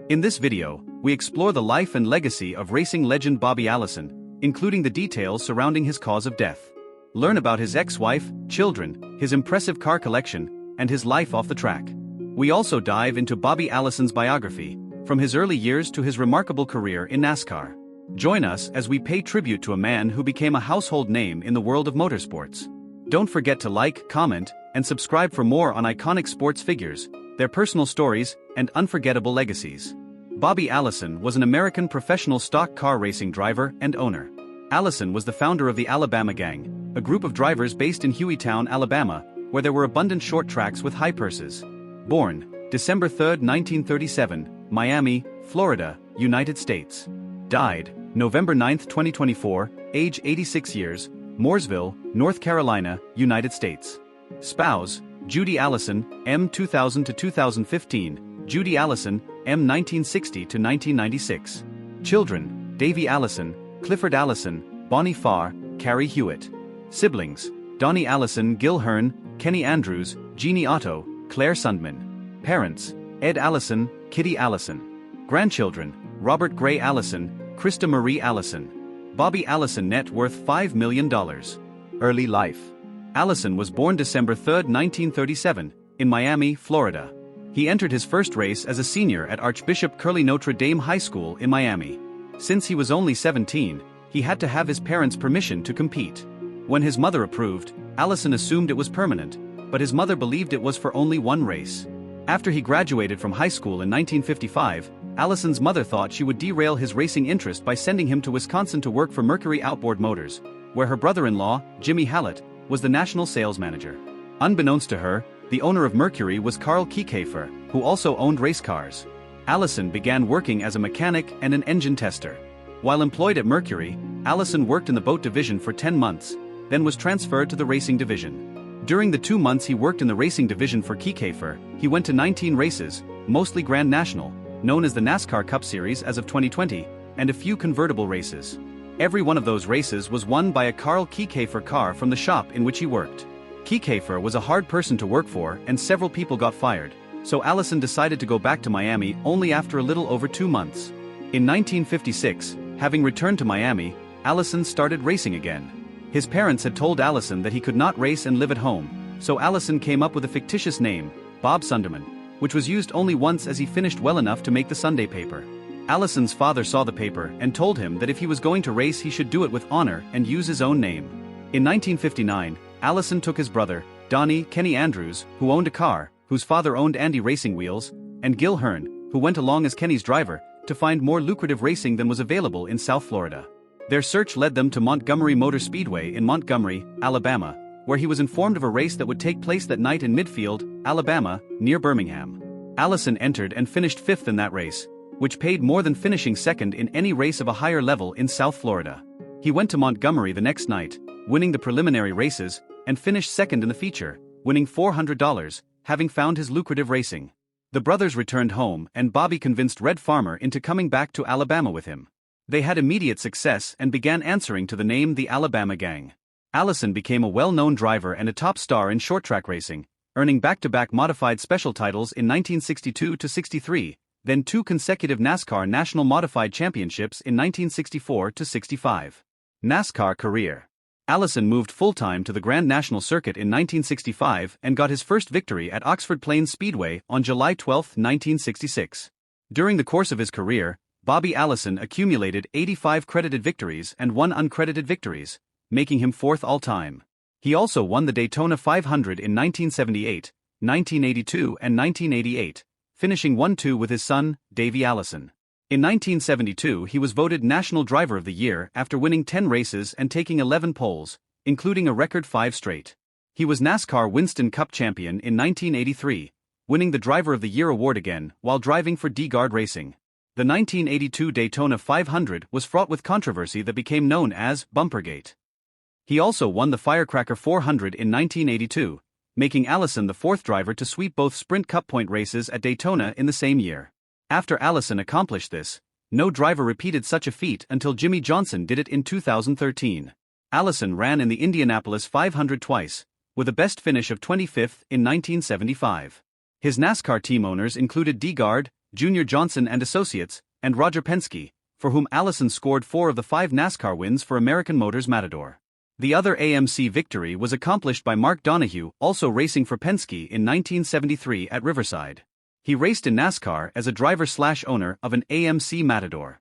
In this video, we explore the life and legacy of racing legend Bobby Allison, including the details surrounding his cause of death. Learn about his ex-wife, children, his impressive car collection, and his life off the track. We also dive into Bobby Allison's biography, from his early years to his remarkable career in NASCAR. Join us as we pay tribute to a man who became a household name in the world of motorsports. Don't forget to like, comment, and subscribe for more on iconic sports figures, their personal stories, and unforgettable legacies. Bobby Allison was an American professional stock car racing driver and owner. Allison was the founder of the Alabama Gang, a group of drivers based in Hueytown, Alabama, where there were abundant short tracks with high purses. Born December 3, 1937, Miami, Florida, United States. Died November 9, 2024, age 86 years, Mooresville, North Carolina, United States. Spouse, Judy Allison, M. 2000 to 2015, Judy Allison, M. 1960 to 1996. Children, Davy Allison, Clifford Allison, Bonnie Farr, Carrie Hewitt. Siblings, Donnie Allison, Gil Hearn, Kenny Andrews, Jeannie Otto, Claire Sundman. Parents, Ed Allison, Kitty Allison. Grandchildren, Robert Gray Allison, Krista Marie Allison. Bobby Allison, net worth $5 million. Early life. Allison was born December 3, 1937, in Miami, Florida. He entered his first race as a senior at Archbishop Curley Notre Dame High School in Miami. Since he was only 17, he had to have his parents' permission to compete. When his mother approved, Allison assumed it was permanent, but his mother believed it was for only one race. After he graduated from high school in 1955, Allison's mother thought she would derail his racing interest by sending him to Wisconsin to work for Mercury Outboard Motors, where her brother-in-law, Jimmy Hallett, was the national sales manager. Unbeknownst to her, the owner of Mercury was Carl Kiekhaefer, who also owned race cars. Allison began working as a mechanic and an engine tester. While employed at Mercury, Allison worked in the boat division for 10 months, then was transferred to the racing division. During the 2 months he worked in the racing division for Kiekhaefer, he went to 19 races, mostly Grand National, known as the NASCAR Cup Series as of 2020, and a few convertible races. Every one of those races was won by a Carl Kiekhaefer car from the shop in which he worked. Kiekhaefer was a hard person to work for and several people got fired, so Allison decided to go back to Miami only after a little over 2 months. In 1956, having returned to Miami, Allison started racing again. His parents had told Allison that he could not race and live at home, so Allison came up with a fictitious name, Bob Sunderman, which was used only once as he finished well enough to make the Sunday paper. Allison's father saw the paper and told him that if he was going to race he should do it with honor and use his own name. In 1959, Allison took his brother, Donnie Kenny Andrews, who owned a car, whose father owned Andy Racing Wheels, and Gil Hearn, who went along as Kenny's driver, to find more lucrative racing than was available in South Florida. Their search led them to Montgomery Motor Speedway in Montgomery, Alabama, where he was informed of a race that would take place that night in Midfield, Alabama, near Birmingham. Allison entered and finished 5th in that race, which paid more than finishing 2nd in any race of a higher level in South Florida. He went to Montgomery the next night, winning the preliminary races, and finished 2nd in the feature, winning $400, having found his lucrative racing. The brothers returned home and Bobby convinced Red Farmer into coming back to Alabama with him. They had immediate success and began answering to the name the Alabama Gang. Allison became a well-known driver and a top star in short-track racing, earning back-to-back modified special titles in 1962 to 63, then 2 consecutive NASCAR National Modified Championships in 1964 to 65. NASCAR career. Allison moved full-time to the Grand National Circuit in 1965 and got his first victory at Oxford Plains Speedway on July 12, 1966. During the course of his career, Bobby Allison accumulated 85 credited victories and 1 uncredited victories, making him 4th all-time. He also won the Daytona 500 in 1978, 1982 and 1988, finishing 1-2 with his son, Davy Allison. In 1972 he was voted National Driver of the Year after winning 10 races and taking 11 poles, including a record 5 straight. He was NASCAR Winston Cup champion in 1983, winning the Driver of the Year award again while driving for D-Guard Racing. The 1982 Daytona 500 was fraught with controversy that became known as Bumpergate. He also won the Firecracker 400 in 1982, making Allison the 4th driver to sweep both Sprint Cup point races at Daytona in the same year. After Allison accomplished this, no driver repeated such a feat until Jimmy Johnson did it in 2013. Allison ran in the Indianapolis 500 twice, with a best finish of 25th in 1975. His NASCAR team owners included D-Guard, Junior Johnson and Associates, and Roger Penske, for whom Allison scored 4 of the 5 NASCAR wins for American Motors Matador. The other AMC victory was accomplished by Mark Donohue, also racing for Penske in 1973 at Riverside. He raced in NASCAR as a driver/owner of an AMC Matador.